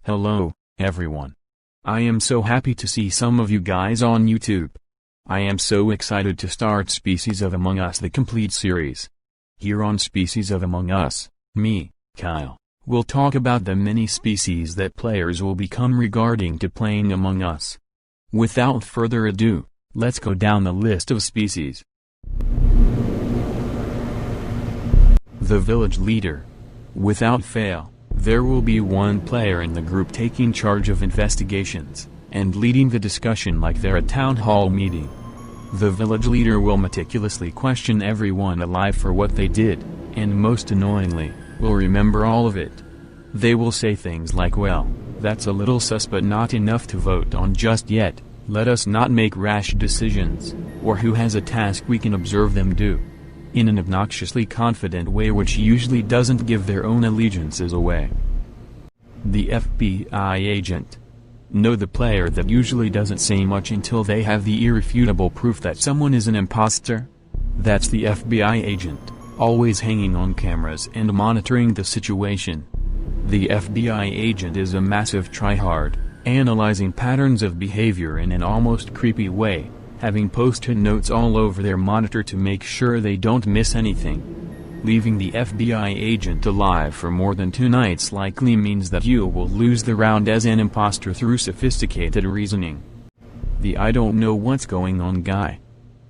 Hello, everyone. I am so happy to see some of you guys on YouTube. I am so excited to start Species of Among Us, the complete series. Here on Species of Among Us, me, Kyle, will talk about the many species that players will become regarding to playing Among Us. Without further ado, let's go down the list of species. The village leader. Without fail, there will be one player in the group taking charge of investigations, and leading the discussion like they're a town hall meeting. The village leader will meticulously question everyone alive for what they did, and most annoyingly, will remember all of it. They will say things like, well, that's a little sus but not enough to vote on just yet, let us not make rash decisions, or who has a task we can observe them do. In an obnoxiously confident way which usually doesn't give their own allegiances away. The FBI agent. Know the player that usually doesn't say much until they have the irrefutable proof that someone is an imposter? That's the FBI agent, always hanging on cameras and monitoring the situation. The FBI agent is a massive tryhard, analyzing patterns of behavior in an almost creepy way, having post-it notes all over their monitor to make sure they don't miss anything. Leaving the FBI agent alive for more than 2 nights likely means that you will lose the round as an imposter through sophisticated reasoning. The I don't know what's going on guy.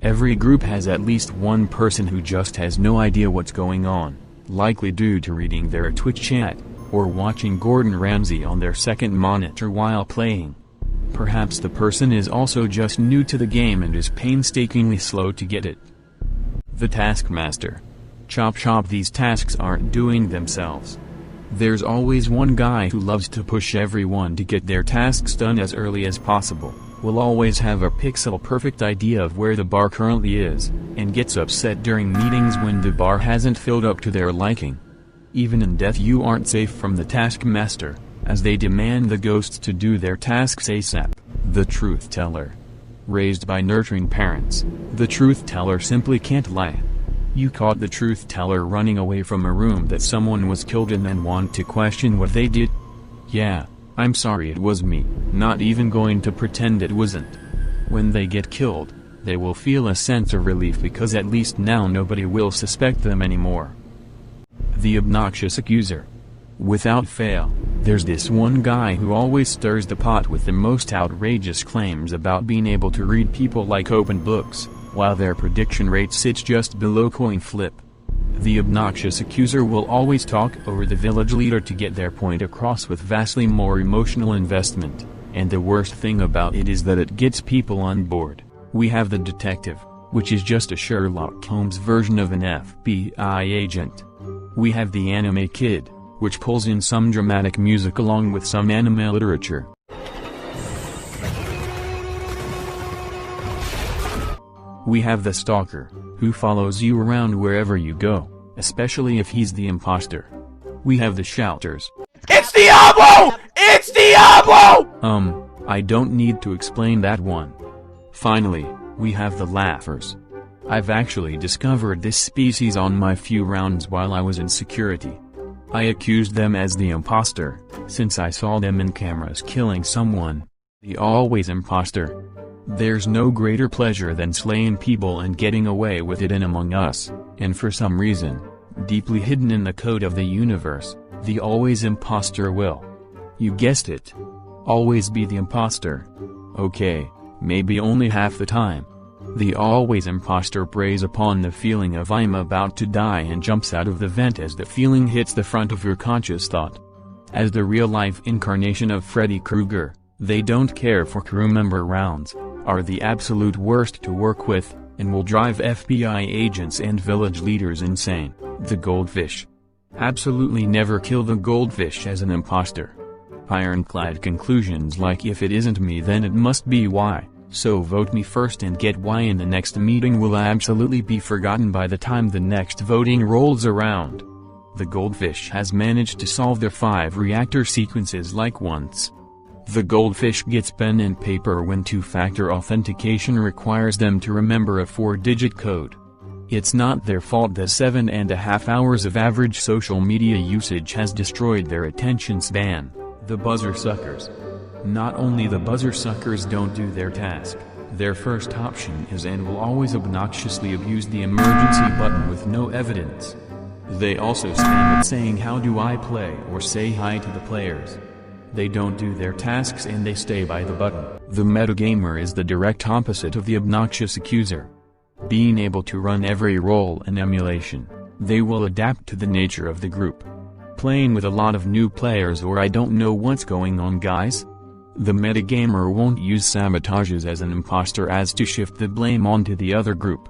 Every group has at least one person who just has no idea what's going on, likely due to reading their Twitch chat, or watching Gordon Ramsay on their second monitor while playing. Perhaps the person is also just new to the game and is painstakingly slow to get it. The Taskmaster. Chop, these tasks aren't doing themselves. There's always one guy who loves to push everyone to get their tasks done as early as possible, will always have a pixel-perfect idea of where the bar currently is, and gets upset during meetings when the bar hasn't filled up to their liking. Even in death you aren't safe from the Taskmaster, as they demand the ghosts to do their tasks ASAP. The Truth Teller. Raised by nurturing parents, the Truth Teller simply can't lie. You caught the Truth Teller running away from a room that someone was killed in and want to question what they did? Yeah, I'm sorry it was me, not even going to pretend it wasn't. When they get killed, they will feel a sense of relief because at least now nobody will suspect them anymore. The Obnoxious Accuser. Without fail, there's this one guy who always stirs the pot with the most outrageous claims about being able to read people like open books, while their prediction rate sits just below coin flip. The Obnoxious Accuser will always talk over the village leader to get their point across with vastly more emotional investment, and the worst thing about it is that it gets people on board. We have the Detective, which is just a Sherlock Holmes version of an FBI agent. We have the Anime Kid, which pulls in some dramatic music along with some anime literature. We have the Stalker, who follows you around wherever you go, especially if he's the imposter. We have the Shouters. It's Diablo! It's Diablo! I don't need to explain that one. Finally, we have the Laughers. I've actually discovered this species on my few rounds while I was in security. I accused them as the imposter, since I saw them in cameras killing someone. The always imposter. There's no greater pleasure than slaying people and getting away with it in Among Us, and for some reason, deeply hidden in the code of the universe, the always imposter will, you guessed it, always be the imposter. Okay, maybe only half the time. The always imposter preys upon the feeling of I'm about to die and jumps out of the vent as the feeling hits the front of your conscious thought. As the real-life incarnation of Freddy Krueger, they don't care for crew member rounds, are the absolute worst to work with, and will drive FBI agents and village leaders insane. The Goldfish. Absolutely never kill the Goldfish as an imposter. Ironclad conclusions like if it isn't me then it must be Y. So vote me first and get Y in the next meeting will absolutely be forgotten by the time the next voting rolls around. The Goldfish has managed to solve their 5 reactor sequences like once. The Goldfish gets pen and paper when 2-factor authentication requires them to remember a 4-digit code. It's not their fault that 7.5 hours of average social media usage has destroyed their attention span. The buzzer suckers. Not only the buzzer suckers don't do their task, their first option is and will always obnoxiously abuse the emergency button with no evidence. They also spam it saying how do I play or say hi to the players. They don't do their tasks and they stay by the button. The metagamer is the direct opposite of the obnoxious accuser. Being able to run every role in emulation, they will adapt to the nature of the group. Playing with a lot of new players or I don't know what's going on guys? The metagamer won't use sabotages as an imposter as to shift the blame onto the other group.